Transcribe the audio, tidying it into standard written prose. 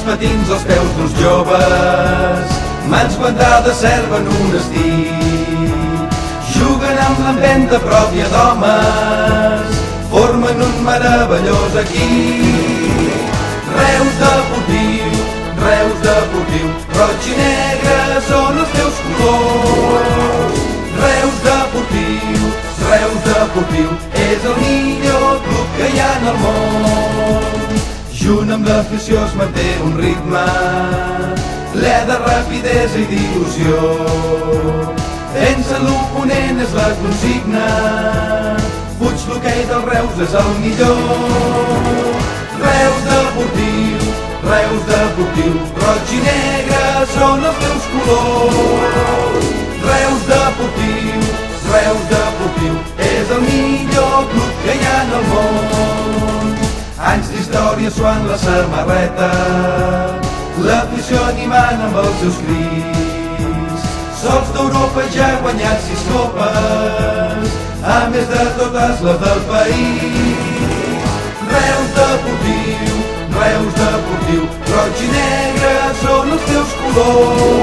patins als peus d'uns joves, mans guantades serven un estic. Juguen amb l'empenta pròpia d'homes, formen un meravellós equip. Reus deportiu, roig i negre són els teus colors. Reus deportiu, és el millor club que hi ha en el món. Junt amb l'afició es manté un ritme ple de rapidesa i d'il·lusió. Vèncer l'oponent és la consigna, Puig l'hoquei del Reus és el millor. Reus deportiu, roig i negre són els teus colors. Reus deportiu, és el millor club que hi ha en el món. Anys d'història suant la samarreta, l'afició animant amb els seus crits. Sols d'Europa ja ha guanyat 6 copes, a més de totes les del país. Reus deportiu, roig i negre són els teus colors.